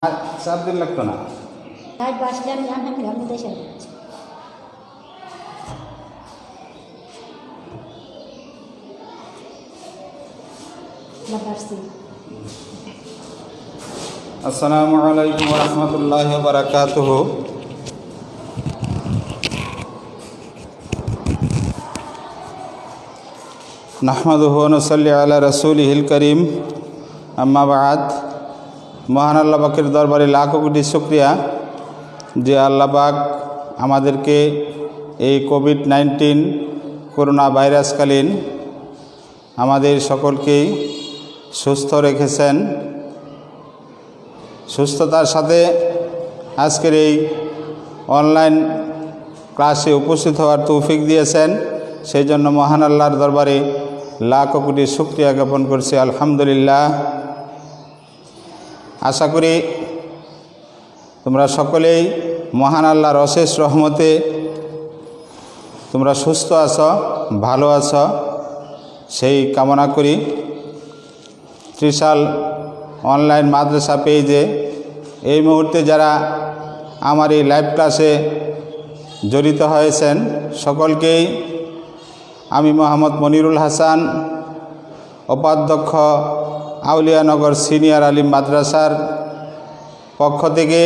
চাপ দিন লাগতো না। লাইট বাসলে আমি জানতাম কি আপনি দেশে আসসালামু আলাইকুম ওয়া রাহমাতুল্লাহি ওয়া বারাকাতুহু। নাহমাদুহু ওয়া নুসাল্লি আলা রাসূলিহিল কারীম, আম্মা বা'দ। মহান আল্লাহ পাকের দরবারে লাখো কোটি শুকরিয়া যে আল্লাহ পাক আমাদেরকে এই কোভিড-19 করোনা ভাইরাসকালীন আমাদের সকলকেই সুস্থ রেখেছেন। সুস্থতার সাথে আজকের এই অনলাইন ক্লাসে উপস্থিত হওয়ার তৌফিক দিয়েছেন, সেই জন্য মহান আল্লাহর দরবারে লাখো কোটি শুকরিয়া জ্ঞাপন করছি, আলহামদুলিল্লাহ। আশা করি তোমরা সকলেই মহান আল্লাহর অশেষ রহমতে তোমরা সুস্থ আছো, ভালো আছো, সেই কামনা করি। ত্রিশাল অনলাইন মাদ্রাসা পেজে এই মুহূর্তে যারা আমার এই লাইভ ক্লাসে জড়িত হয়েছেন সকলকেই আমি মোহাম্মদ মনিরুল হাসান, উপাধ্যক্ষ আউলিয়ানগর সিনিয়র আলিম মাদ্রাসার পক্ষ থেকে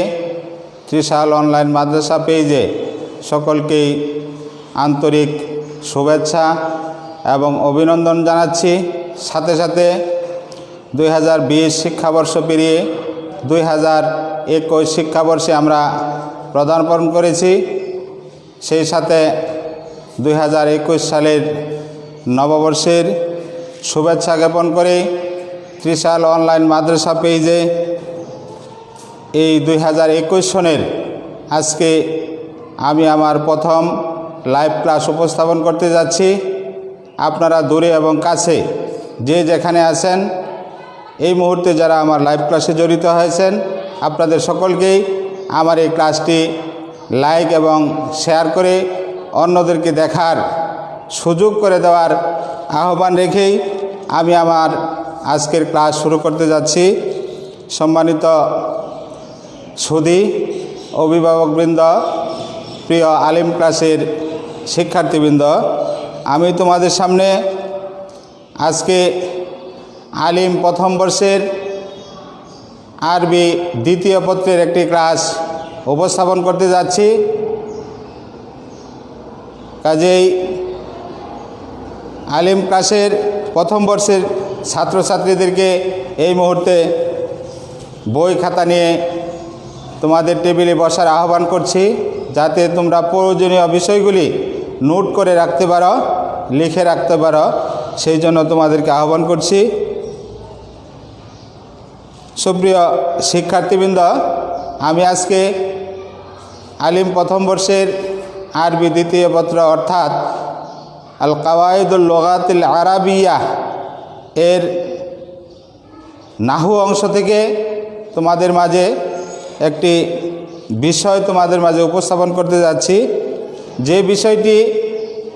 ত্রিশাল অনলাইন মাদ্রাসা পেজে সকলকেই আন্তরিক শুভেচ্ছা এবং অভিনন্দন জানাচ্ছি। সাথে সাথে 2020 শিক্ষাবর্ষ পেরিয়ে 2021 শিক্ষাবর্ষে আমরা পদার্পণ করেছি। সেই সাথে 2021 সালের নববর্ষের শুভেচ্ছা জ্ঞাপন করে ত্রিশাল অনলাইন মাদ্রাসা পেজে এই 2021 সনের আজকে আমি আমার প্রথম লাইভ ক্লাস উপস্থাপন করতে যাচ্ছি। আপনারা দূরে এবং কাছে যে যেখানে আছেন এই মুহূর্তে যারা আমার লাইভ ক্লাসে জড়িত হয়েছেন আপনাদের সকলকেই আমার এই ক্লাসটি লাইক এবং শেয়ার করে অন্যদেরকে দেখার সুযোগ করে দেওয়ার আহ্বান রেখেই আমি আমার আজকের ক্লাস শুরু করতে যাচ্ছি। সম্মানিত সুধী, অভিভাবকবৃন্দ, প্রিয় আলিম ক্লাসের শিক্ষার্থীবৃন্দ, আমি তোমাদের সামনে আজকে আলিম প্রথম বর্ষের আরবি দ্বিতীয় পত্রের একটি ক্লাস উপস্থাপন করতে যাচ্ছি। কাজেই আলিম ক্লাসের প্রথম বর্ষের ছাত্রছাত্রীদেরকে এই মুহূর্তে বই খাতা নিয়ে তোমাদের টেবিলে বসার আহ্বান করছি, যাতে তোমরা প্রয়োজনীয় বিষয়গুলি নোট করে রাখতে পারো, লিখে রাখতে পারো, সেই জন্য তোমাদেরকে আহ্বান করছি। সুপ্রিয় শিক্ষার্থীবৃন্দ, আমি আজকে আলিম প্রথম বর্ষের আরবি দ্বিতীয় পত্র অর্থাৎ আল কাওয়াইদুল লুগাতিল আরাবিয়া এর নাহু অংশ থেকে তোমাদের মাঝে একটি বিষয় তোমাদের মাঝে উপস্থাপন করতে যাচ্ছি। যে বিষয়টি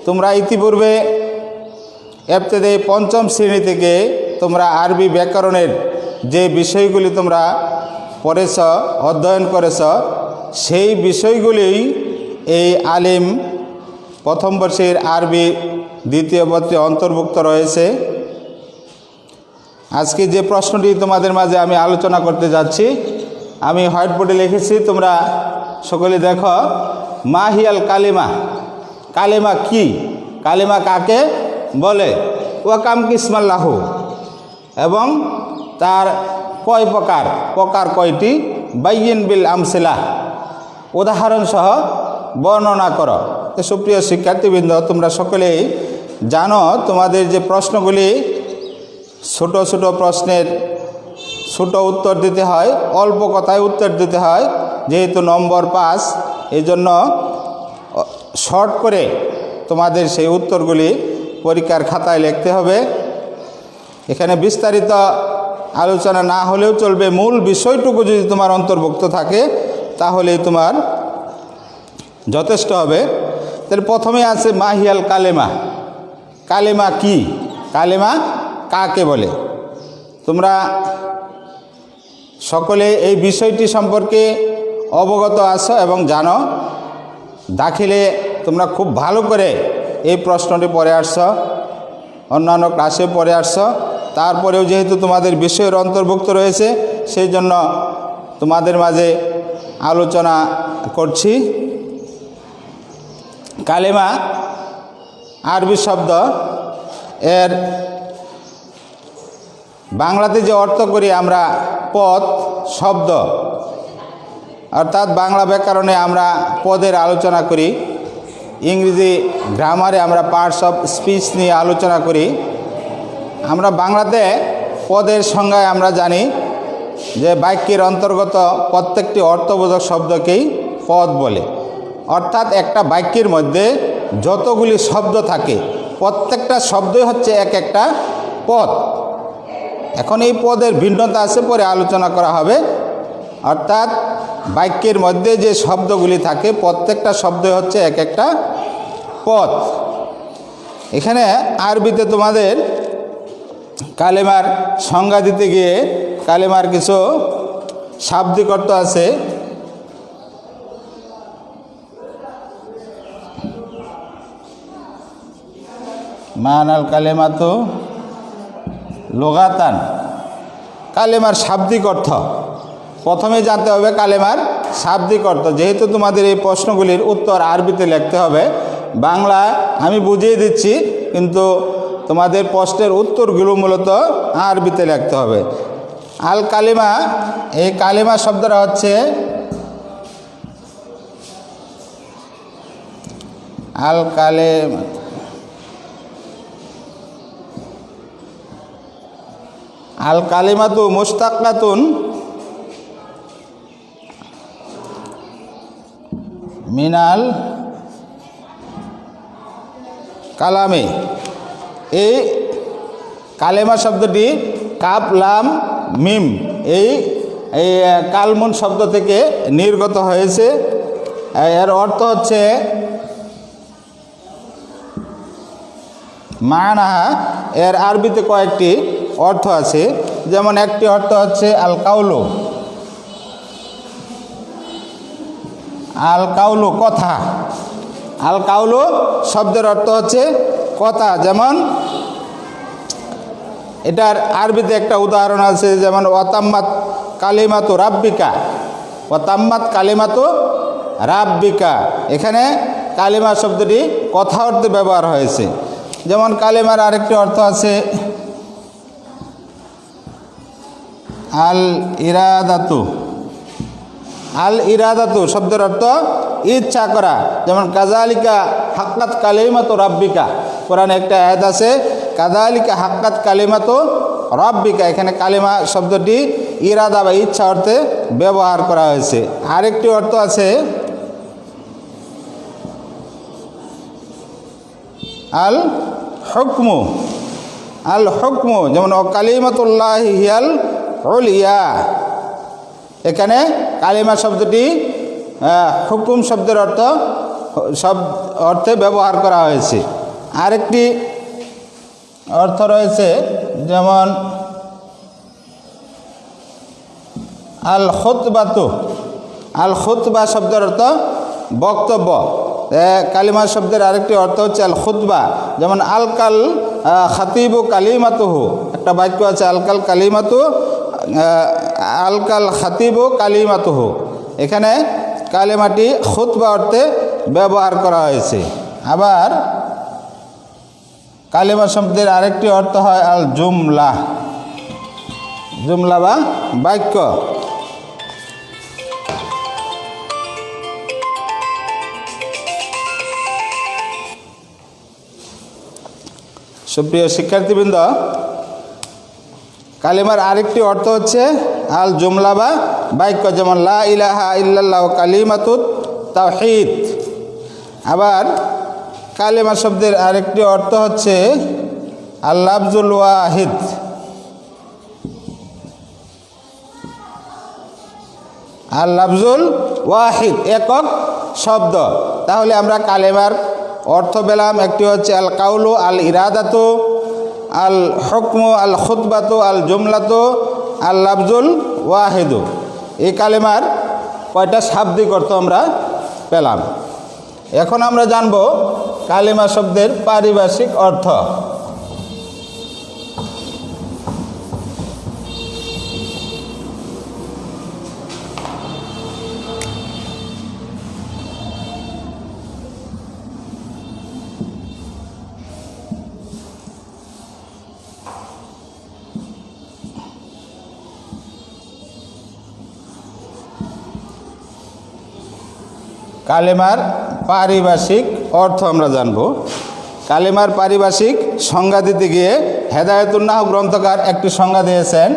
তোমরা ইতিপূর্বে ইবতেদায়ী পঞ্চম শ্রেণী থেকে তোমরা আরবি ব্যাকরণের যে বিষয়গুলি তোমরা পড়েছ, অধ্যয়ন করেছ, সেই বিষয়গুলি এই আলিম প্রথম বর্ষের আরবি দ্বিতীয় পত্রে অন্তর্ভুক্ত রয়েছে। আজকে যে প্রশ্নটি তোমাদের মাঝে আমি আলোচনা করতে যাচ্ছি আমি হোয়াইট বোর্ডে লিখেছি, তোমরা সকলে দেখো। মাহিয়াল কালিমা, কালিমা কি, কালিমা কাকে বলে, ওয়াকাম কিসমাল্লাহু, এবং তার কয় প্রকার, প্রকার কয়টি, বাইয়িন বিল আমসিলা, উদাহরণ সহ বর্ণনা করো। তো সুপ্রিয় শিক্ষার্থীবৃন্দ, তোমরা সকলেই জানো তোমাদের যে প্রশ্নগুলি ছোট ছোট প্রশ্নের ছোট উত্তর দিতে হয়, অল্প কথায় উত্তর দিতে হয়, যেহেতু নম্বর 5, এই জন্য শর্ট করে তোমাদের সেই উত্তরগুলি পরীক্ষার খাতায় লিখতে হবে। এখানে বিস্তারিত আলোচনা না হলেও চলবে, মূল বিষয়টুকু যদি তোমার অন্তর্ভুক্ত থাকে তাহলেই তোমার যথেষ্ট হবে। তাহলে প্রথমে আছে মাহিয়াল কালেমা, কালেমা কি, কালেমা কাকে বলে। তোমরা সকলে এই বিষয়টি সম্পর্কে অবগত আছো এবং জানো। দাখিলে তোমরা খুব ভালো করে এই প্রশ্নটি পড়ে আসছো, অন্যান্য ক্লাসে পড়ে আসছো। তারপরেও যেহেতু তোমাদের বিষয়ের অন্তর্ভুক্ত রয়েছে, সেই জন্য তোমাদের মাঝে আলোচনা করছি। কালেমা আরবি শব্দ, এর বাংলাতে যে অর্থ করি আমরা পদ, শব্দ, অর্থাৎ বাংলা ব্যাকরণে আমরা পদের আলোচনা করি, ইংরেজি গ্রামারে আমরা পার্টস অফ স্পিচ নিয়ে আলোচনা করি। আমরা বাংলাতে পদের সংজ্ঞায় আমরা জানি যে বাক্যের অন্তর্গত প্রত্যেকটি অর্থবোধক শব্দকেই পদ বলে। অর্থাৎ একটা বাক্যের মধ্যে যতগুলি শব্দ থাকে প্রত্যেকটা শব্দই হচ্ছে এক একটা পদ। এখন এই পদের ভিন্নতা আছে, পরে আলোচনা করা হবে। অর্থাৎ বাক্যের মধ্যে যে শব্দগুলি থাকে প্রত্যেকটা শব্দই হচ্ছে এক একটা পদ। এখানে আরবিতে তোমাদের কালেমার সংজ্ঞা দিতে গিয়ে কালেমার কিছু শাব্দিক অর্থ আছে। মানাল কালেমাতু লুগাতান, কালেমার শাব্দিক অর্থ প্রথমে জানতে হবে। কালেমার শাব্দিক অর্থ, যেহেতু তোমাদের এই প্রশ্নগুলির উত্তর আরবিতে লিখতে হবে, বাংলা আমি বুঝিয়ে দিচ্ছি, কিন্তু তোমাদের প্রশ্নের উত্তরগুলো মূলত আরবিতে লিখতে হবে। আল কালিমা, এই কালিমা শব্দটা হচ্ছে আল কালেমা, আল কালিমাতু মুস্তাকাতুন মিনাল কালামে। এই কালেমা শব্দটি কাপ লাম মিম এই কালমুন শব্দ থেকে নির্গত হয়েছে। এর অর্থ হচ্ছে মানাহা, এর আরবিতে কয়েকটি অর্থ আছে। যেমন একটি অর্থ হচ্ছে আল কাউলু, আল কাউলু কথা। আল কাউলু শব্দের অর্থ হচ্ছে কথা। যেমন এটার আরবিতে একটা উদাহরণ আছে, যেমন ওয়াতাম্মাত কালিমাতু রাব্বিকা, ওয়াতাম্মাত কালিমাতু রাব্বিকা। এখানে কালিমা শব্দটি কথা অর্থে ব্যবহার হয়েছে। যেমন কালিমার আরেকটি অর্থ আছে আল ইরাদাতু, আল ইরাদাতু শব্দের অর্থ ইচ্ছা করা। যেমন কাযালিকা হাক্কাত কালিমাতু রাব্বিকা, কোরআনে একটা আয়াত আছে কাযালিকা হাক্কাত কালিমাতু রাব্বিকা। এখানে কালিমা শব্দটি ইরাদা বা ইচ্ছা অর্থে ব্যবহার করা হয়েছে। আরেকটি অর্থ আছে আল হুকমু, আল হুকমু, যেমন কালিমাতুল্লাহি হিয়াল উলিয়া। এখানে কালিমা শব্দটি হুকুম শব্দের অর্থে ব্যবহার করা হয়েছে। আরেকটি অর্থ রয়েছে, যেমন আল খুতবাতু, আল খুতবা শব্দের অর্থ বক্তব্য। কালিমা শব্দের আরেকটি অর্থ হচ্ছে আল খুতবা। যেমন আলকাল খাতিবু কালিমাতুহু, একটা বাক্য আছে আলকাল কালিমাতু, আলকাল খাতিবু কালিমাতুহু। এখানে কালিমাটি খুতবা অর্থে ব্যবহার করা হয়েছে। আবার কালিমা শব্দের আরেকটি অর্থ হয় আল জুমলা, জুমলা বা বাক্য। সুপ্রিয় শিক্ষার্থীবৃন্দ, কালিমার আরেকটি অর্থ হচ্ছে আল জুমলা বা বাক্য। যেমন লা ইলাহা ইল্লাল্লাহু কালিমাতুত তাওহীদ। আবার কালিমা শব্দের আরেকটি অর্থ হচ্ছে আল লাফজুল ওয়াহিদ। আল লাফজুল ওয়াহিদ, একক শব্দ। তাহলে আমরা কালেমার অর্থ পেলাম, একটি হচ্ছে আল কাউলু, আল ইরাদাতু, আল হুকমু, আল খুতবাতু, আল জুমলাতু, আল লাফজুল ওয়াহিদু। এই কালেমার কয়টা শাব্দিক অর্থ আমরা পেলাম। এখন আমরা জানব কালেমা শব্দের পারিভাষিক অর্থ। কালেমার পারিভাষিক অর্থ আমরা জানব। কালেমার পারিভাষিক সংজ্ঞা দিতে গিয়ে হেদায়েতুন নাহু গ্রন্থকার একটি সংজ্ঞা দিয়েছেন।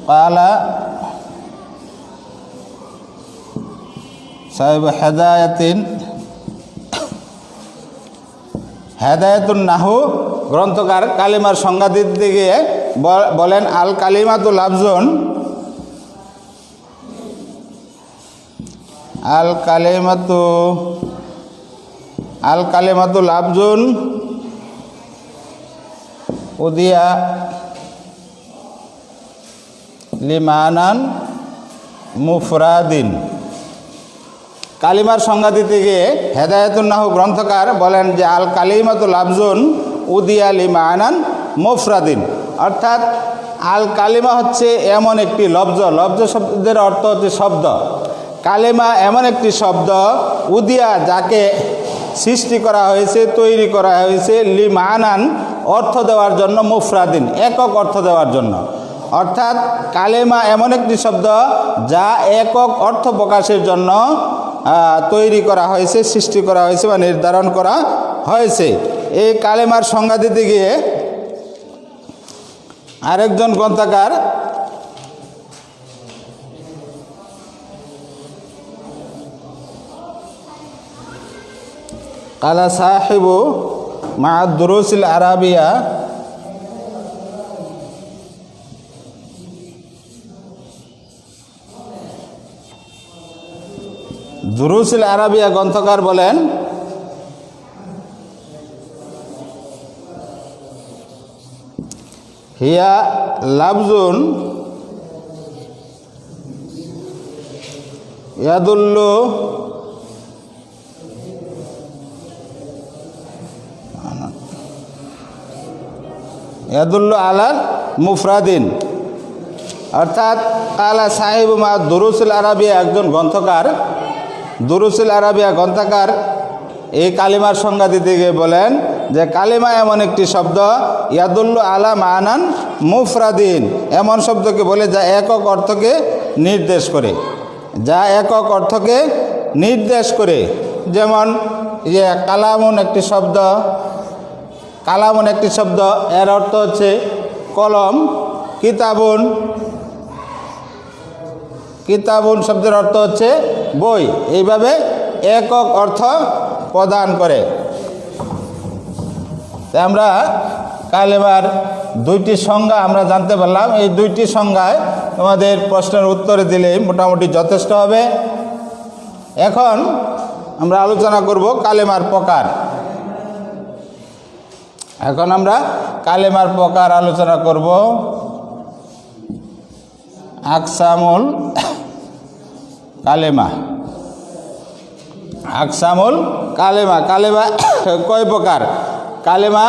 কালা সাহেব হেদায়েতুন নাহু গ্রন্থকার কালেমার সংজ্ঞা দিতে গিয়ে বলেন, আল কালিমাতু লাফজুন, আল কালেমাতু লাফজুন উদিয়া লিমানান মুফরাদিন। কালিমার সংজ্ঞা দিতে গিয়ে হেদায়েতুন নাহু গ্রন্থকার বলেন যে আল কালিমাতু লাফজুন উদিয়া লিমানান মুফরাদিন, অর্থাৎ আল কালিমা হচ্ছে এমন একটি লফজ, লফজ শব্দের অর্থ হচ্ছে শব্দ। কালেমা এমন একটি শব্দ, উদিয়া যাকে সৃষ্টি করা হয়েছে, তৈরি করা হয়েছে, লিমানান অর্থ দেওয়ার জন্য, মুফরাদিন একক অর্থ দেওয়ার জন্য। অর্থাৎ কালেমা এমন একটি শব্দ যা একক অর্থ প্রকাশের জন্য তৈরি করা হয়েছে, সৃষ্টি করা হয়েছে বা নির্ধারণ করা হয়েছে। এই কালেমার সংজ্ঞা দিতে গিয়ে আরেকজন গ্রন্থকার কালা সাহিবু মা দুরুসিল আরাবিয়া, দুরুসিল আরাবিয়া গ্রন্থকার বলেন, হিয়া লাফজুন ইয়াদুল্লু আলাল মুফরাদিন। অর্থাৎ কালা সাহিব মা দুরুসুল আরাবিয়া একজন গ্রন্থকার, দুরুসুল আরাবিয়া গ্রন্থকার এই কালিমার সংজ্ঞা দিতে গিয়ে বলেন যে কালিমা এমন একটি শব্দ, ইয়াদুল্লু আলা মানান মুফরাদিন, এমন শব্দকে বলে যা একক অর্থকে নির্দেশ করে, যা একক অর্থকে নির্দেশ করে। যেমন কালামুন একটি শব্দ, কালামুন একটি শব্দ, এর অর্থ হচ্ছে কলম। কিতাবুন, কিতাবুন শব্দের অর্থ হচ্ছে বই। এইভাবে একক অর্থ প্রদান করে। তাই আমরা কালেমার দুইটি সংজ্ঞা আমরা জানতে পারলাম। এই দুইটি সংজ্ঞায় তোমাদের প্রশ্নের উত্তরে দিলেই মোটামুটি যথেষ্ট হবে। এখন আমরা আলোচনা করব কালেমার প্রকার। এখন আমরা কালেমার প্রকার আলোচনা করব। আকসামুল কালেমা, আকসামুল কালেমা। কালেমা কয় প্রকার? কালেমা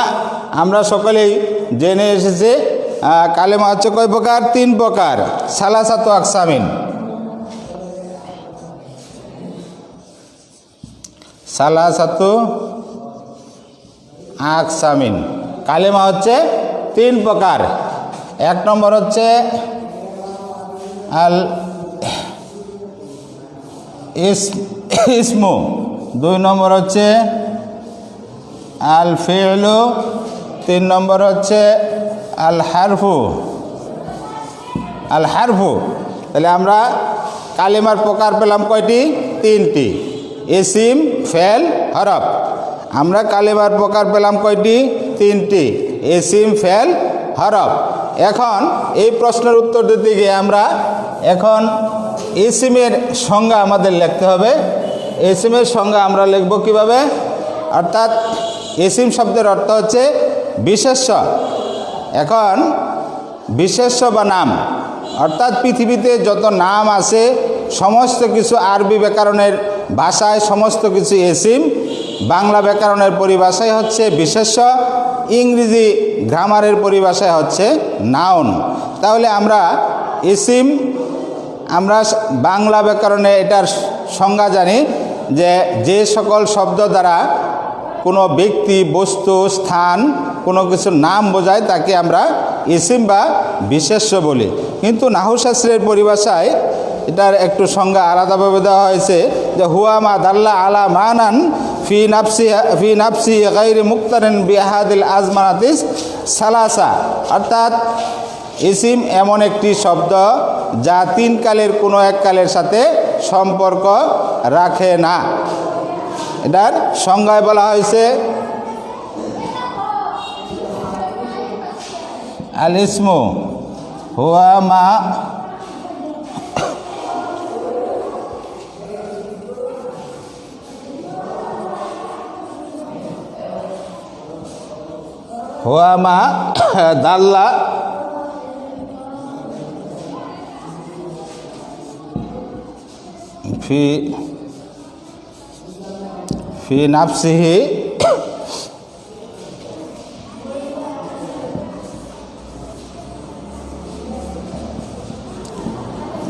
আমরা সকলেই জেনে এসেছি। কালেমা হচ্ছে কয় প্রকার? 3 প্রকার। সালাসাতু আকসামিন, সালাসাতু আকসামিন। কালেমা হচ্ছে 3 প্রকার। 1 নম্বর হচ্ছে আল ইসমু, 2 নম্বর হচ্ছে আল ফিলু, 3 নম্বর হচ্ছে আল হারফু। আল হারফু। তাহলে আমরা কালেমার প্রকার পেলাম কয়টি? 3টি। ইসিম, ফেল, হরফ। আমরা কালেমার প্রকার পেলাম কয়টি? 3টি। ইসিম, ফেল, হরফ। এখন এই প্রশ্নের উত্তর দিতে গিয়ে আমরা এখন ইসিমের সংজ্ঞা আমাদের লিখতে হবে। ইসিমের সংজ্ঞা আমরা লিখব কিভাবে? অর্থাৎ ইসিম শব্দের অর্থ হচ্ছে বিশেষ্য। এখন বিশেষ্য বা নাম, অর্থাৎ পৃথিবীতে যত নাম আছে সমস্ত কিছু আরবি ব্যাকরণের ভাষায় সমস্ত কিছু এসিম, বাংলা ব্যাকরণের পরিভাষায় হচ্ছে বিশেষ্য, ইংরেজি গ্রামারের পরিভাষায় হচ্ছে নাউন। তাহলে আমরা এসিম, আমরা বাংলা ব্যাকরণে এটার সংজ্ঞা জানি যে সকল শব্দ দ্বারা কোনো ব্যক্তি, বস্তু, স্থান, কোনো কিছুর নাম বোঝায় তাকে আমরা ইসিম বা বিশেষ্য বলি। কিন্তু নাহুশাস্ত্রের পরিভাষায় এটার একটু সংজ্ঞা আলাদাভাবে দেওয়া হয়েছে যে হুয়া মা দাল্লা আলা মানান ফি নাফসি গায়রি মুক্তারিন বিহাদিল আজমানাতিস সালাসা। অর্থাৎ ইসিম এমন একটি শব্দ যা তিন কালের কোনো এক কালের সাথে সম্পর্ক রাখে না। এটার সংজ্ঞায় বলা হয়েছে আল ইসমু হুয়া মা দাল্লা ফি নাফসিহি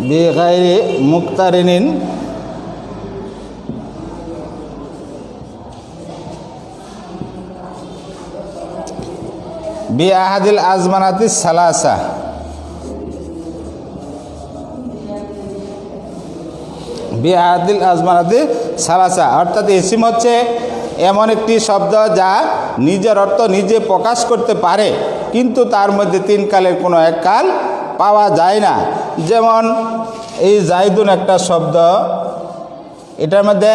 বিগাইরি মুক্তারিনিন বিআহাদিল আজমানাতিস সালাসা। বিআহাদিল আজমানাতিস সালাসা অর্থাৎ ইসিম হচ্ছে এমন একটি শব্দ যা নিজের অর্থ নিজে প্রকাশ করতে পারে, কিন্তু তার মধ্যে তিন কালের কোনো এক কাল পাওয়া যায় না। যেমন এই জাইদুন একটা শব্দ, এটার মধ্যে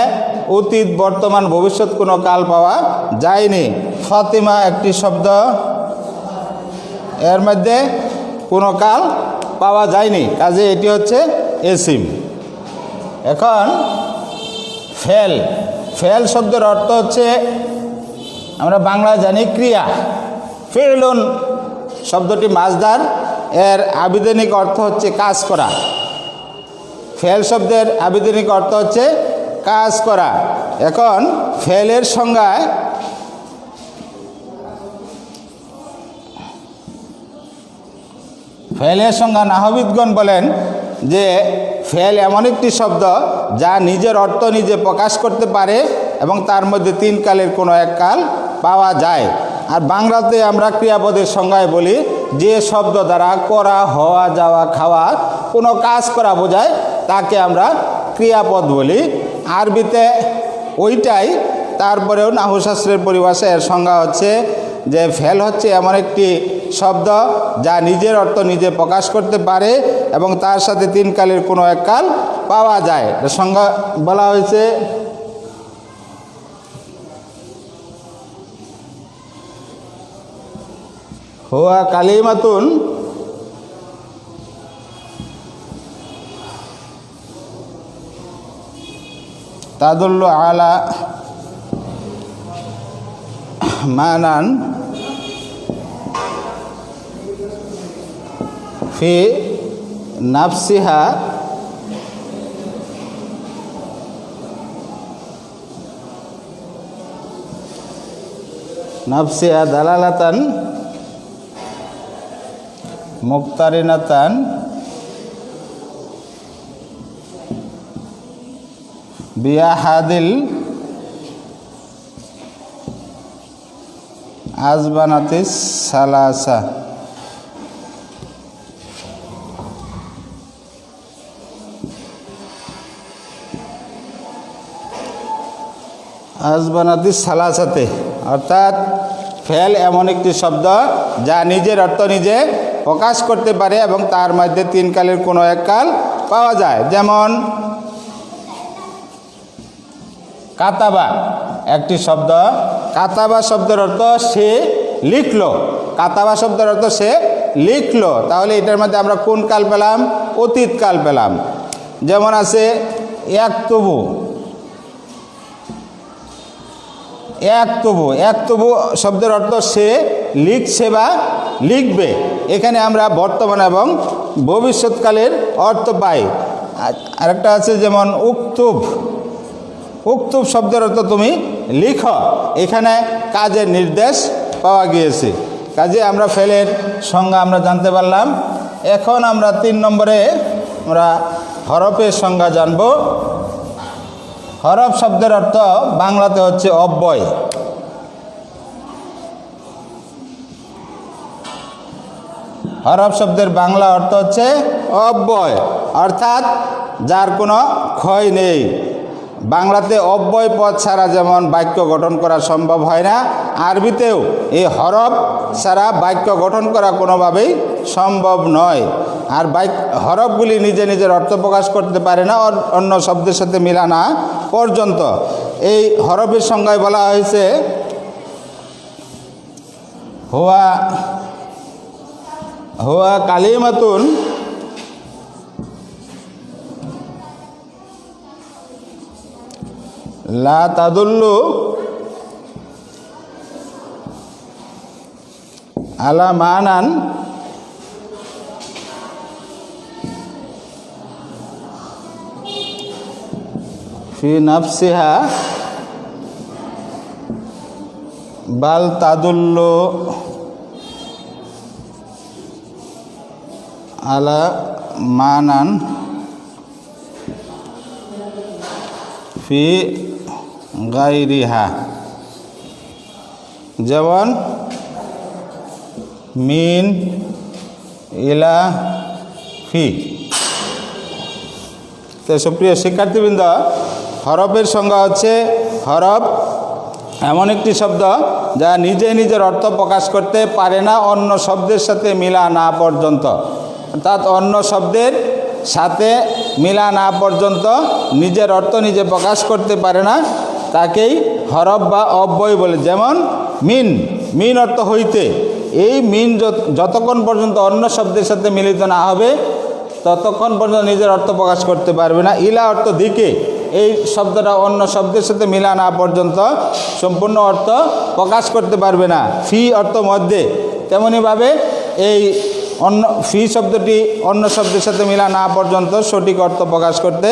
অতীত, বর্তমান, ভবিষ্যৎ কোনো কাল পাওয়া যায়নি। ফাতিমা একটি শব্দ, এর মধ্যে কোনো কাল পাওয়া যায়নি, কাজে এটি হচ্ছে এসিম। এখন ফেল, ফেল শব্দের অর্থ হচ্ছে আমরা বাংলায় জানি ক্রিয়া। ফেলুন শব্দটি মাজদার, এর আবিধানিক অর্থ হচ্ছে কাজ করা। ফেল শব্দের আবিধানিক অর্থ হচ্ছে কাজ করা। এখন ফেলের সংজ্ঞায় ফেলের সংজ্ঞা নাহবিদগণ বলেন যে ফেল এমন একটি শব্দ যা নিজের অর্থ নিজে প্রকাশ করতে পারে এবং তার মধ্যে তিন কালের কোনো এক কাল পাওয়া যায়। আর বাংলাতে আমরা ক্রিয়াপদের সংজ্ঞায় বলি যে শব্দ দ্বারা করা, হওয়া, যাওয়া, খাওয়া, কোনো কাজ করা বোঝায় তাকে আমরা ক্রিয়াপদ বলি। আরবিতে ওইটাই, তারপরেও নাহুশাস্ত্রের পরিভাষায় এর সংজ্ঞা হচ্ছে যে ফেল হচ্ছে এমন একটি শব্দ যা নিজের অর্থ নিজে প্রকাশ করতে পারে এবং তার সাথে তিন কালের কোনো এক কাল পাওয়া যায়। এর সংজ্ঞা বলা হয়েছে হুয়া কালিমাতুন তাদুল্লু আলা মানান ফি নাফসিহা দালালাতান মুক্তারিনাতান বিআহাদিল আজবানাতিস সালাসা। আজবানাতিস সালাসাতে অর্থাৎ ফেল এমন একটি শব্দ যা নিজের অর্থ নিজে প্রকাশ করতে পারে এবং তার মধ্যে তিন কালের কোনো এক কাল পাওয়া যায়। যেমন কাতাবা একটি শব্দ, কাতাবা শব্দের অর্থ সে লিখলো, কাতাবা শব্দের অর্থ সে লিখলো। তাহলে এটার মধ্যে আমরা কোন কাল পেলাম? অতীত কাল পেলাম। যেমন আছে ইয়াকতুবু, একতবু শব্দের অর্থ সে লিখছে বা লিখবে। এখানে আমরা বর্তমান এবং ভবিষ্যৎকালের অর্থ পাই। আরেকটা আছে যেমন উক্তুব শব্দের অর্থ তুমি লিখো, এখানে কাজের নির্দেশ পাওয়া গিয়েছে। কাজে আমরা ফেলের সংজ্ঞা আমরা জানতে পারলাম। এখন আমরা 3 নম্বরে আমরা হরফের সংজ্ঞা জানব। হরফ শব্দের অর্থ বাংলাতে হচ্ছে অব্যয়। হরফ শব্দের বাংলা অর্থ হচ্ছে অব্যয়, অর্থাৎ যার কোনো ক্ষয় নেই। বাংলাতে অব্যয় পদ ছাড়া যেমন বাক্য গঠন করা সম্ভব হয় না, আরবিতেও এই হরফ ছাড়া বাক্য গঠন করা কোনোভাবেই সম্ভব নয়। আর হরফগুলি নিজে নিজের অর্থ প্রকাশ করতে পারে না অন্য শব্দের সাথে মিলা না পর্যন্ত। এই হরফের সংজ্ঞায় বলা হয়েছে হুয়া কালিমাতুন লা তাদুল্লু আলা মানান ফি নাফসিহা বাল তাদুল্লু আলা মানান ফি গায়রিহা, যেমন মিন, ইলা, ফি। তো সুপ্রিয় শিক্ষার্থীবৃন্দ, হরফের সংজ্ঞা হচ্ছে হরফ এমন একটি শব্দ যা নিজে নিজের অর্থ প্রকাশ করতে পারে না অন্য শব্দের সাথে মিলা না পর্যন্ত। অর্থাৎ অন্য শব্দের সাথে মিলা না পর্যন্ত নিজের অর্থ নিজে প্রকাশ করতে পারে না, তাকেই হরফ বা অব্যয় বলে। যেমন মিন অর্থ হইতে, এই মিন যতক্ষণ পর্যন্ত অন্য শব্দের সাথে মিলিত না হবে ততক্ষণ পর্যন্ত নিজের অর্থ প্রকাশ করতে পারবে না। ইলা অর্থ দিকে, এই শব্দটা অন্য শব্দের সাথে মিলা না পর্যন্ত সম্পূর্ণ অর্থ প্রকাশ করতে পারবে না। ফি অর্থ মধ্যে, তেমনিভাবে এই ফি শব্দটি অন্য শব্দের সাথে মিলা না পর্যন্ত সঠিক অর্থ প্রকাশ করতে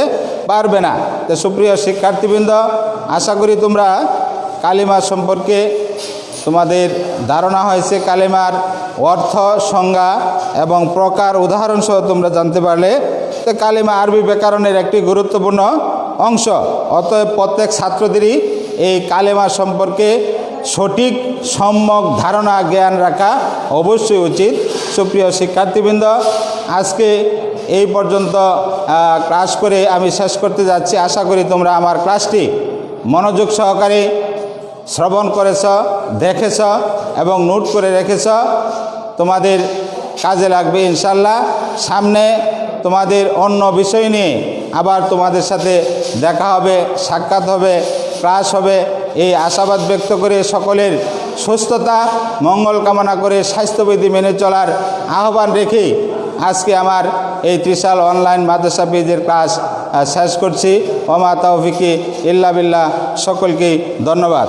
পারবে না। তো সুপ্রিয় শিক্ষার্থীবৃন্দ, আশা করি তোমরা কালিমা সম্পর্কে তোমাদের ধারণা হয়েছে। কালিমার অর্থ, সংজ্ঞা এবং প্রকার, উদাহরণ সহ তোমরা জানতে পারলে। তো কালিমা আরবি ব্যাকরণের একটি গুরুত্বপূর্ণ অংশ। অতএব প্রত্যেক ছাত্রদেরই এই কালিমা সম্পর্কে সঠিক সম্যক ধারণা, জ্ঞান রাখা অবশ্যই উচিত। সুপ্রিয় শিক্ষার্থীবৃন্দ, আজকে এই পর্যন্ত ক্লাস করে আমি শেষ করতে যাচ্ছি। আশা করি তোমরা আমার ক্লাসটি মনোযোগ সহকারে শ্রবণ করেছ, দেখেছ এবং নোট করে রেখেছ। তোমাদের কাজে লাগবে ইনশাল্লাহ। সামনে তোমাদের অন্য বিষয় নিয়ে আবার তোমাদের সাথে দেখা হবে, সাক্ষাৎ হবে, ক্লাস হবে, এই আশাবাদ ব্যক্ত করে সকলের সুস্থতা মঙ্গল কামনা করে স্বাস্থ্যবিধি মেনে চলার আহ্বান রেখে আজকে আমার এই ত্রিশাল অনলাইন মাদ্রাসা পেজের ক্লাস শেষ করছি। ওমা তাওফিকি ইল্লা বিল্লাহ। সকলকেই ধন্যবাদ।